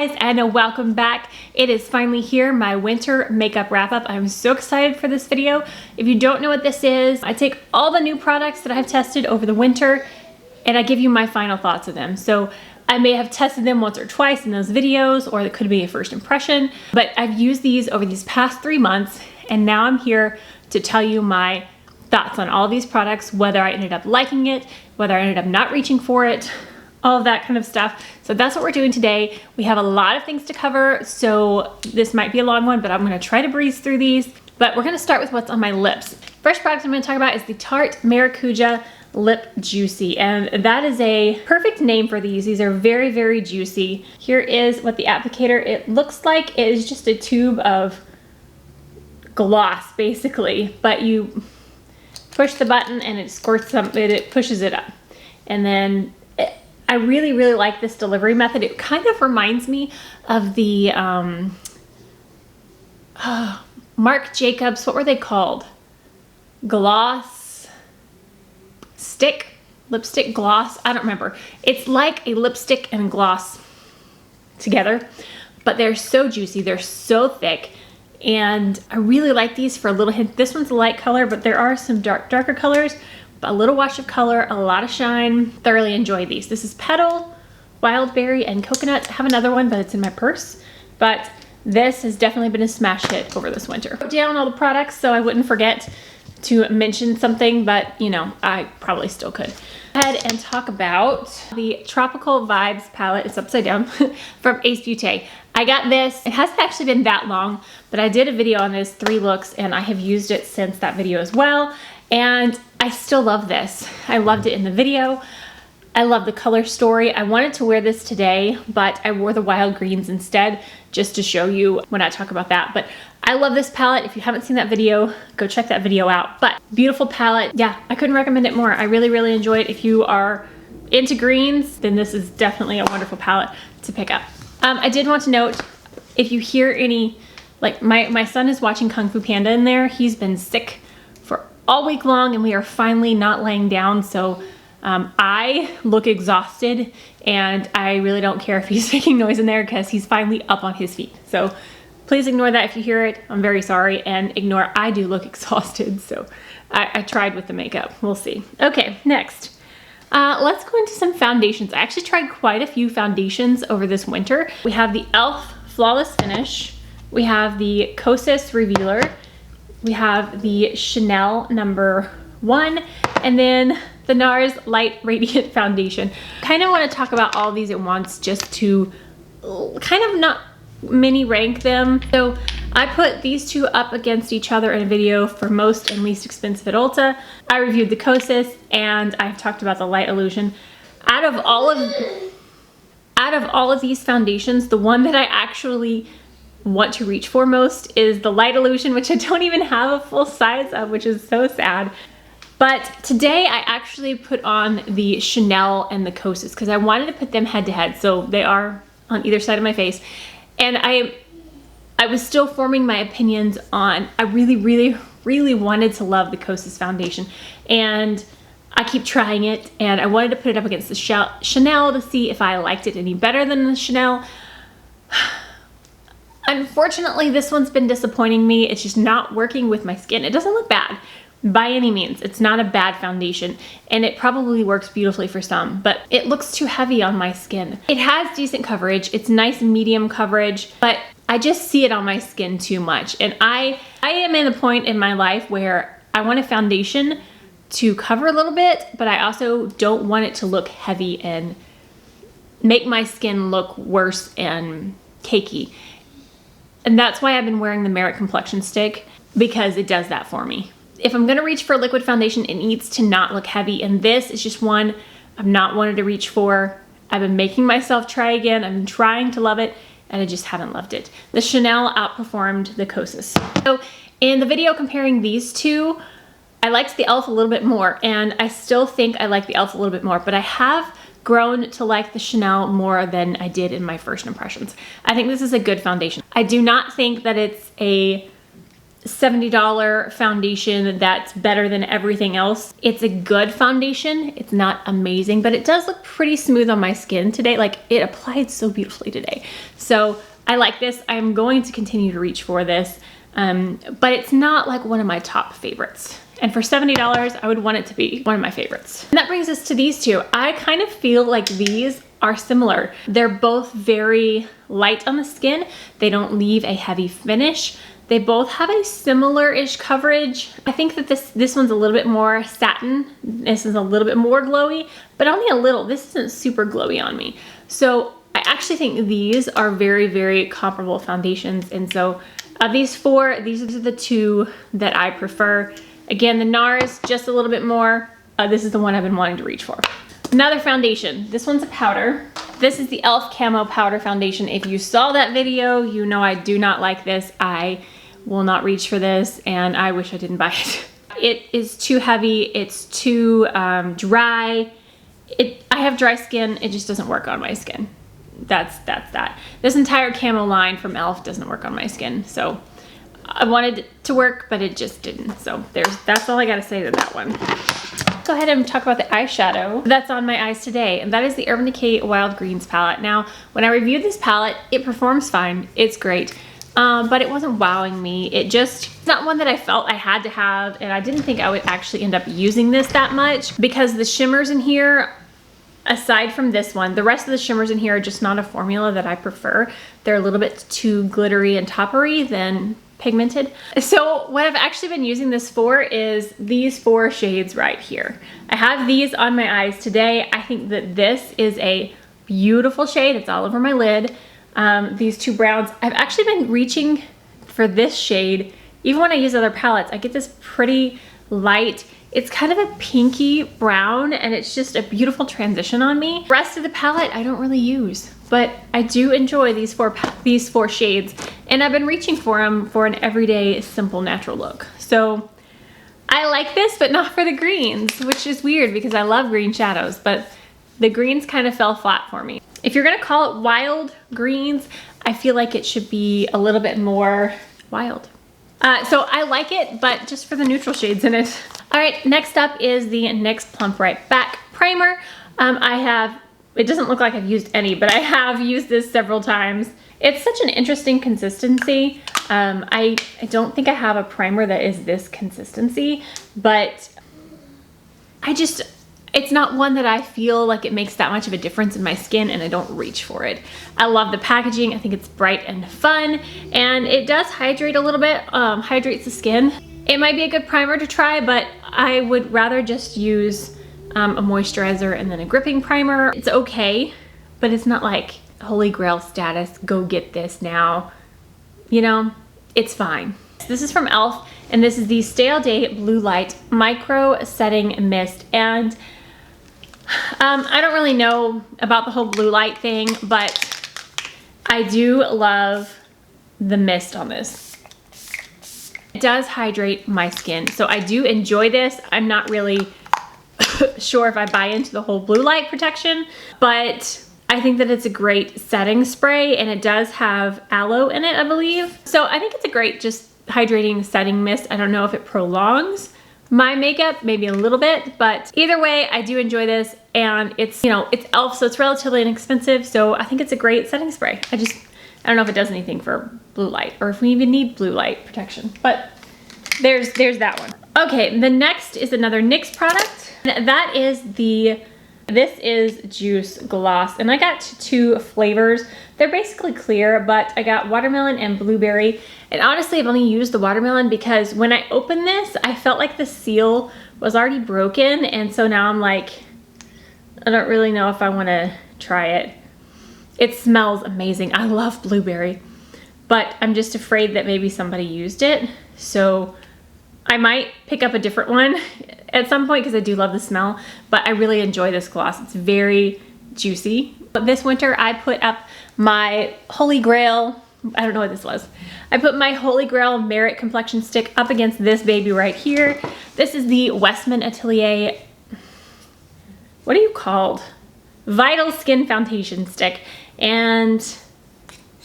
guys, and welcome back. It is finally here, my winter makeup wrap up. I'm so excited for this video. If you don't know what this is, I take all the new products that I've tested over the winter and I give you my final thoughts of them. So I may have tested them once or twice in those videos, or it could be a first impression, but I've used these over these past 3 months, and now I'm here to tell you my thoughts on all these products, whether I ended up liking it, whether I ended up not reaching for it, all of that kind of stuff. So that's what we're doing today. We have a lot of things to cover, so this might be a long one, but I'm gonna try to breeze through these. But we're gonna start with what's on my lips. First product I'm gonna talk about is the Tarte Maracuja Lip Juicy, and that is a perfect name for these. These are very, very juicy. Here is what the applicator, it looks like it is just a tube of gloss, basically, but you push the button and it squirts something, it pushes it up. And then I really, really like this delivery method. It kind of reminds me of the Marc Jacobs, what were they called? Gloss stick, lipstick gloss, I don't remember. It's like a lipstick and gloss together, but they're so juicy, they're so thick, and I really like these for a little hint. This one's a light color, but there are some darker colors, a little wash of color, a lot of shine. Thoroughly enjoy these. This is Petal, Wild Berry, and Coconut. I have another one, but it's in my purse. But this has definitely been a smash hit over this winter. I wrote down all the products so I wouldn't forget to mention something, but you know, I probably still could. Go ahead and talk about the Tropical Vibes palette. It's upside down from Ace Beaute. I got this, it hasn't actually been that long, but I did a video on this 3 looks and I have used it since that video as well. And I still love this. I loved it in the video. I love the color story. I wanted to wear this today, but I wore the wild greens instead just to show you when I talk about that. But I love this palette. If you haven't seen that video, go check that video out. But beautiful palette. Yeah, I couldn't recommend it more. I really, really enjoy it. If you are into greens, then this is definitely a wonderful palette to pick up. I did want to note, if you hear any, like my son is watching Kung Fu Panda in there. He's been sick for all week long and we are finally not laying down. So I look exhausted and I really don't care if he's making noise in there because he's finally up on his feet. So please ignore that if you hear it. I'm very sorry, and ignore I do look exhausted. So I tried with the makeup. We'll see. Okay, next. Let's go into some foundations. I actually tried quite a few foundations over this winter. We have the e.l.f. Flawless Finish. We have the Kosas Revealer. We have the Chanel #1, and then the NARS Light Radiant Foundation. Kind of want to talk about all these at once just to kind of not mini rank them. So I put these two up against each other in a video for most and least expensive at Ulta. I reviewed the Kosas and I've talked about the Light Illusion. Out of all of these foundations, the one that I actually want to reach for most is the Light Illusion, which I don't even have a full size of, which is so sad. But today I actually put on the Chanel and the Kosas because I wanted to put them head to head. So they are on either side of my face. And I was still forming my opinions on, I really, really, really wanted to love the Kosas foundation. And I keep trying it, and I wanted to put it up against the Chanel to see if I liked it any better than the Chanel. Unfortunately, this one's been disappointing me. It's just not working with my skin. It doesn't look bad by any means. It's not a bad foundation, and it probably works beautifully for some, but it looks too heavy on my skin. It has decent coverage. It's nice medium coverage, but I just see it on my skin too much. And I am in a point in my life where I want a foundation to cover a little bit, but I also don't want it to look heavy and make my skin look worse and cakey. And that's why I've been wearing the Merit Complexion Stick, because it does that for me. If I'm gonna reach for a liquid foundation, it needs to not look heavy, and this is just one I've not wanted to reach for. I've been making myself try again. I've been trying to love it, and I just haven't loved it. The Chanel outperformed the Kosas. So in the video comparing these two, I liked the e.l.f. a little bit more, and I still think I like the e.l.f. a little bit more, but I have grown to like the Chanel more than I did in my first impressions. I think this is a good foundation. I do not think that it's a $70 foundation that's better than everything else. It's a good foundation. It's not amazing, but it does look pretty smooth on my skin today. Like, it applied so beautifully today. So I like this. I'm going to continue to reach for this, but it's not like one of my top favorites. And for $70, I would want it to be one of my favorites. And that brings us to these two. I kind of feel like these are similar. They're both very light on the skin. They don't leave a heavy finish. They both have a similar-ish coverage. I think that this one's a little bit more satin. This is a little bit more glowy, but only a little. This isn't super glowy on me. So I actually think these are very, very comparable foundations. And so of these four, these are the two that I prefer. Again, the NARS, just a little bit more. This is the one I've been wanting to reach for. Another foundation. This one's a powder. This is the e.l.f. Camo Powder Foundation. If you saw that video, you know I do not like this. I will not reach for this, and I wish I didn't buy it. It is too heavy. It's too dry. I have dry skin. It just doesn't work on my skin. That's that. This entire camo line from e.l.f. doesn't work on my skin. So I wanted it to work, but it just didn't. So that's all I gotta say to that one. Go ahead and talk about the eyeshadow that's on my eyes today, and that is the Urban Decay Wild Greens palette. Now, when I reviewed this palette, it performs fine. It's great. But it wasn't wowing me. It's not one that I felt I had to have, and I didn't think I would actually end up using this that much because the shimmers in here, aside from this one, the rest of the shimmers in here are just not a formula that I prefer. They're a little bit too glittery and toppery than pigmented. So what I've actually been using this for is these four shades right here. I have these on my eyes today. I think that this is a beautiful shade. It's all over my lid. These two browns, I've actually been reaching for this shade. Even when I use other palettes, I get this pretty light, it's kind of a pinky brown, and it's just a beautiful transition on me. The rest of the palette I don't really use, but I do enjoy these four shades, and I've been reaching for them for an everyday simple natural look. So I like this, but not for the greens, which is weird because I love green shadows, but the greens kind of fell flat for me. If you're gonna call it wild greens, I feel like it should be a little bit more wild. So I like it, but just for the neutral shades in it. All right, next up is the NYX Plump Right Back Primer. It doesn't look like I've used any, but I have used this several times. It's such an interesting consistency. I don't think I have a primer that is this consistency, but it's not one that I feel like it makes that much of a difference in my skin, and I don't reach for it. I love the packaging. I think it's bright and fun, and it does hydrate a little bit, hydrates the skin. It might be a good primer to try, but I would rather just use a moisturizer and then a gripping primer. It's okay, but it's not like holy grail status, go get this now. You know, it's fine. This is from e.l.f. and this is the Stay All Day Blue Light Micro Setting Mist. And I don't really know about the whole blue light thing, but I do love the mist on this. It does hydrate my skin, so I do enjoy this. I'm not really sure if I buy into the whole blue light protection, but I think that it's a great setting spray, and it does have aloe in it, I believe. So I think it's a great just hydrating setting mist. I don't know if it prolongs my makeup, maybe a little bit, but either way, I do enjoy this, and it's, you know, it's e.l.f., so it's relatively inexpensive, so I think it's a great setting spray. I don't know if it does anything for blue light, or if we even need blue light protection, but there's that one. Okay, the next is another NYX product, and that is this is Juice Gloss, and I got two flavors. They're basically clear, but I got watermelon and blueberry. And honestly, I've only used the watermelon because when I opened this, I felt like the seal was already broken. And so now I'm like, I don't really know if I want to try it. It smells amazing. I love blueberry, but I'm just afraid that maybe somebody used it. So I might pick up a different one at some point because I do love the smell, but I really enjoy this gloss. It's very juicy. But this winter I put up my Holy Grail, I don't know what this was. I put my Holy Grail Merit Complexion Stick up against this baby right here. This is the Westman Altelier, what are you called? Vital Skin Foundation Stick. And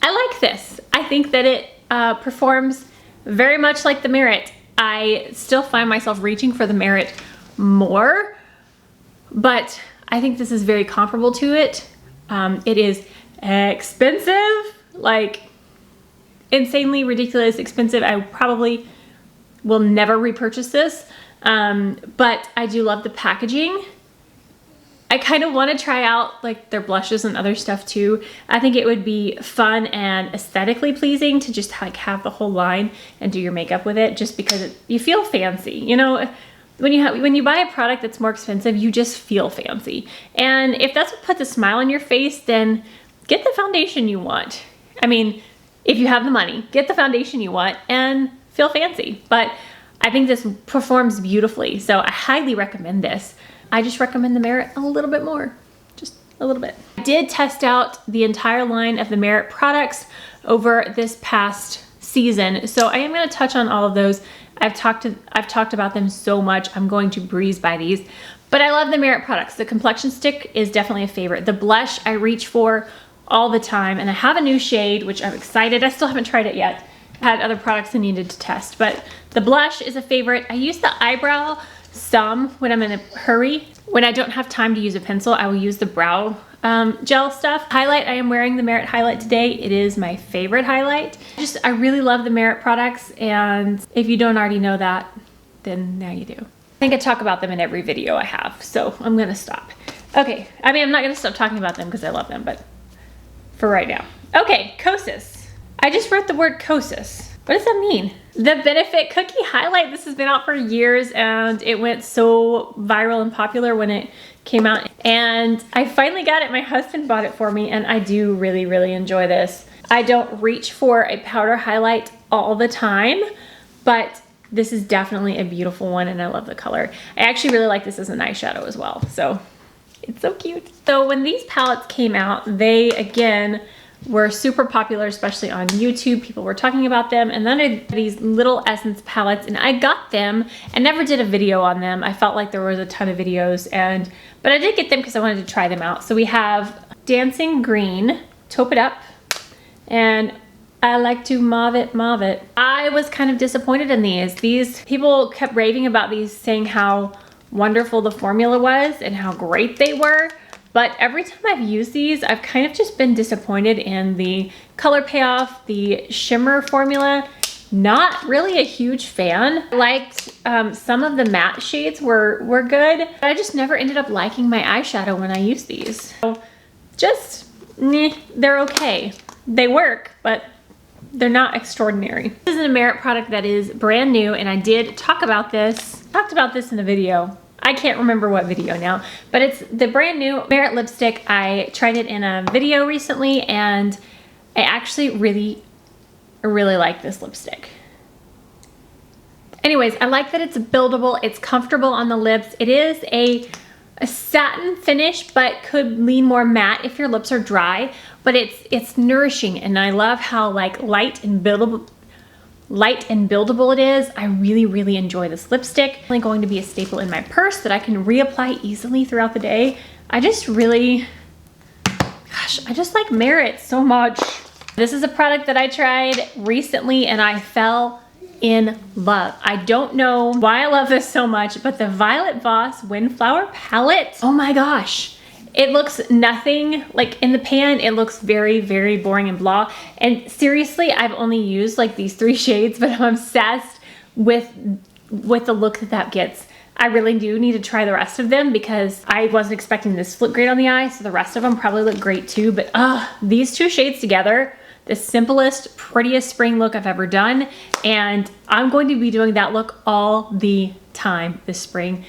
I like this. I think that it performs very much like the Merit. I still find myself reaching for the Merit more, but I think this is very comparable to it. It is expensive, like insanely ridiculous expensive. I probably will never repurchase this, but I do love the packaging. I kind of want to try out like their blushes and other stuff too. I think it would be fun and aesthetically pleasing to just like have the whole line and do your makeup with it, just because you feel fancy. You know, when you buy a product that's more expensive, you just feel fancy. And if that's what puts a smile on your face, then get the foundation you want. I mean, if you have the money, get the foundation you want and feel fancy. But I think this performs beautifully, so I highly recommend this. I just recommend the Merit a little bit more, just a little bit. I did test out the entire line of the Merit products over this past season, so I am going to touch on all of those. I've talked about them so much, I'm going to breeze by these. But I love the Merit products. The complexion stick is definitely a favorite. The blush I reach for all the time, and I have a new shade, which I'm excited. I still haven't tried it yet. I had other products I needed to test, but the blush is a favorite. I use the eyebrow some when I'm in a hurry. When I don't have time to use a pencil, I will use the brow gel stuff. Highlight, I am wearing the Merit highlight today. It is my favorite highlight. I really love the Merit products, and if you don't already know that, then now you do. I think I talk about them in every video I have, so I'm gonna stop. Okay, I mean, I'm not gonna stop talking about them because I love them, but for right now. Okay, Kosas. I just wrote the word Kosas. What does that mean? The Benefit Cookie Highlight. This has been out for years and it went so viral and popular when it came out. And I finally got it. My husband bought it for me and I do really, really enjoy this. I don't reach for a powder highlight all the time, but this is definitely a beautiful one and I love the color. I actually really like this as an eyeshadow as well. So it's so cute. So when these palettes came out, they again were super popular, especially on YouTube. People were talking about them. And then I had these little Essence palettes and I got them and never did a video on them. I felt like there was a ton of videos, but I did get them because I wanted to try them out. So we have Dancing Green, Taupe It Up, and I like to mauve it, mauve it. I was kind of disappointed in these. These people kept raving about these, saying how wonderful the formula was and how great they were. But every time I've used these, I've kind of just been disappointed in the color payoff, the shimmer formula. Not really a huge fan. I liked some of the matte shades were good, but I just never ended up liking my eyeshadow when I use these. So just, they're okay. They work, but they're not extraordinary. This is a Merit product that is brand new, and I did talked about this in a video. I can't remember what video now, but it's the brand new Merit lipstick. I tried it in a video recently and I actually really like this lipstick. Anyways, I like that it's buildable, it's comfortable on the lips. It is a satin finish, but could lean more matte if your lips are dry, but it's nourishing and I love how like light and buildable it is. I really enjoy this lipstick. It's going to be a staple in my purse that I can reapply easily throughout the day. I just like Merit so much. This is a product that I tried recently and I fell in love. I don't know why I love this so much, but the Violet Voss Windflower palette, oh my gosh. It looks nothing, like in the pan, it looks very boring and blah. And seriously, I've only used like these 3 shades, but I'm obsessed with the look that gets. I really do need to try the rest of them because I wasn't expecting this to look great on the eye, so the rest of them probably look great too. But these 2 shades together, the simplest, prettiest spring look I've ever done. And I'm going to be doing that look all the time this spring.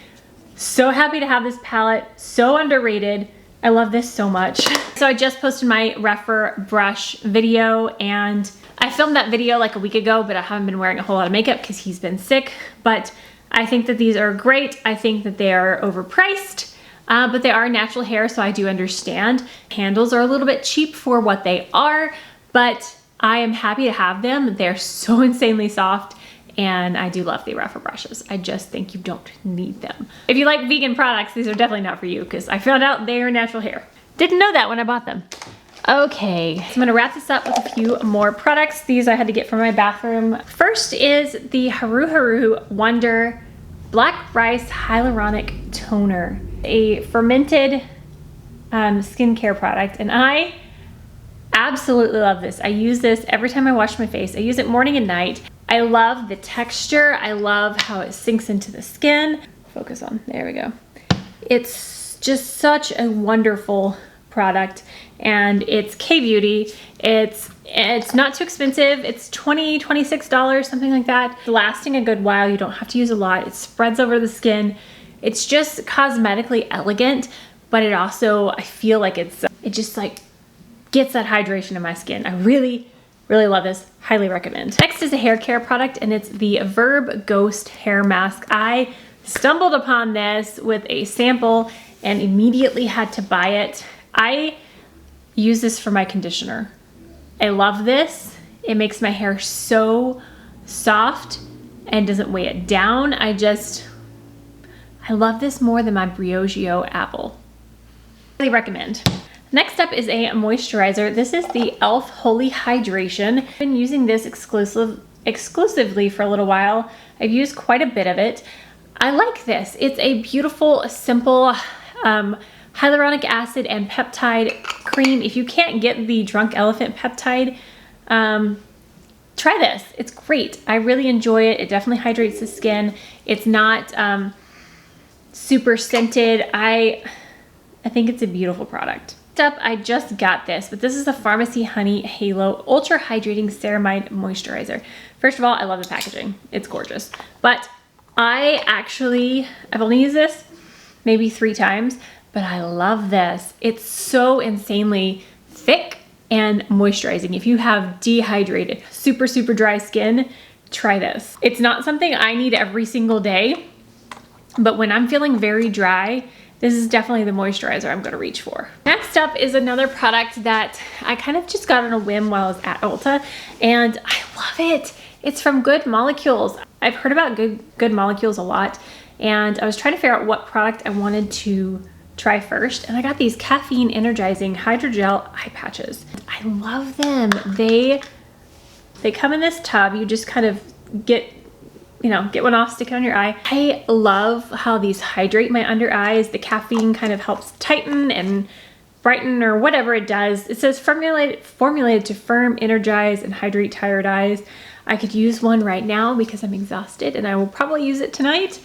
So happy to have this palette, so underrated. I love this so much. So I just posted my Rephr brush video and I filmed that video like a week ago, but I haven't been wearing a whole lot of makeup because he's been sick. But I think that these are great. I think that they are overpriced, but they are natural hair, so I do understand. Handles are a little bit cheap for what they are, but I am happy to have them. They're so insanely soft. And I do love the Rephr brushes. I just think you don't need them. If you like vegan products, these are definitely not for you because I found out they are natural hair. Didn't know that when I bought them. Okay, so I'm gonna wrap this up with a few more products. These I had to get from my bathroom. First is the HARU Wonder Black Rice Hyaluronic Toner, a fermented skincare product, and I absolutely love this. I use this every time I wash my face. I use it morning and night. I love the texture. I love how it sinks into the skin. Focus on, there we go. It's just such a wonderful product, and it's K-Beauty. It's not too expensive. It's $20, $26, something like that. It's lasting a good while. You don't have to use a lot. It spreads over the skin. It's just cosmetically elegant, but it also, I feel like it just like gets that hydration in my skin. I really, really love this. Highly recommend. Next is a hair care product, and it's the Verb Ghost Hair Mask. I stumbled upon this with a sample and immediately had to buy it. I use this for my conditioner. I love this. It makes my hair so soft and doesn't weigh it down. I love this more than my Briogeo apple. Highly recommend. Next up is a moisturizer. This is the e.l.f. Holy Hydration. I've been using this exclusively for a little while. I've used quite a bit of it. I like this. It's a beautiful, simple hyaluronic acid and peptide cream. If you can't get the Drunk Elephant peptide, try this. It's great. I really enjoy it. It definitely hydrates the skin. It's not super scented. I think it's a beautiful product. Next up, I just got this, but this is the Farmacy Honey Halo Ultra Hydrating Ceramide Moisturizer. First of all, I love the packaging. It's gorgeous. But I've only used this maybe 3 times, but I love this. It's so insanely thick and moisturizing. If you have dehydrated, super, super dry skin, try this. It's not something I need every single day, but when I'm feeling very dry, this is definitely the moisturizer I'm gonna reach for. Next up is another product that I kind of just got on a whim while I was at Ulta, and I love it. It's from Good Molecules. I've heard about Good Molecules a lot, and I was trying to figure out what product I wanted to try first, and I got these caffeine energizing hydrogel eye patches. I love them. They come in this tub. You just kind of get one off, stick it on your eye. I love how these hydrate my under eyes. The caffeine kind of helps tighten and brighten or whatever it does. It says formulated to firm, energize, and hydrate tired eyes. I could use one right now because I'm exhausted, and I will probably use it tonight.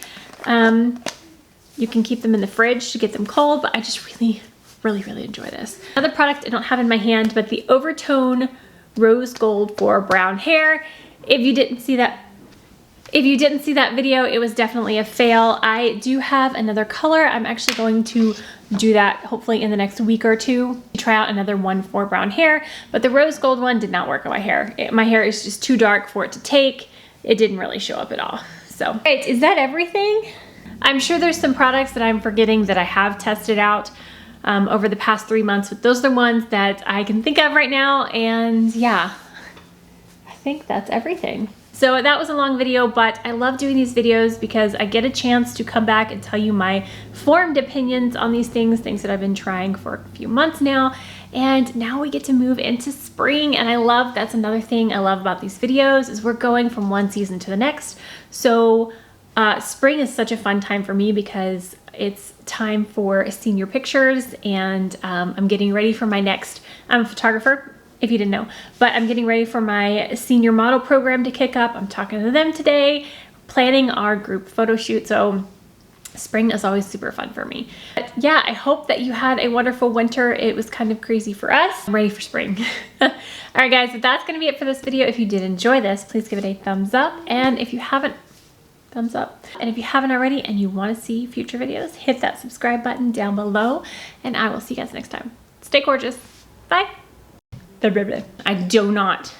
You can keep them in the fridge to get them cold, but I just really, really, really enjoy this. Another product I don't have in my hand, but the OVERTONE Rose Gold for brown hair. If you didn't see that video, it was definitely a fail. I do have another color. I'm actually going to do that hopefully in the next week or two. Try out another one for brown hair, but the rose gold one did not work on my hair. My hair is just too dark for it to take. It didn't really show up at all. So, all right, is that everything? I'm sure there's some products that I'm forgetting that I have tested out over the past 3 months, but those are the ones that I can think of right now. And yeah, I think that's everything. So that was a long video, but I love doing these videos because I get a chance to come back and tell you my formed opinions on these things that I've been trying for a few months now. And now we get to move into spring, and that's another thing I love about these videos is we're going from one season to the next. So spring is such a fun time for me because it's time for senior pictures, and I'm getting ready for my next, I'm a photographer, if you didn't know, but I'm getting ready for my senior model program to kick up. I'm talking to them today, planning our group photo shoot. So spring is always super fun for me. But yeah, I hope that you had a wonderful winter. It was kind of crazy for us. I'm ready for spring. All right guys, so that's gonna be it for this video. If you did enjoy this, please give it a thumbs up. And if you haven't, thumbs up. And if you haven't already and you wanna see future videos, hit that subscribe button down below, and I will see you guys next time. Stay gorgeous. Bye. I do not.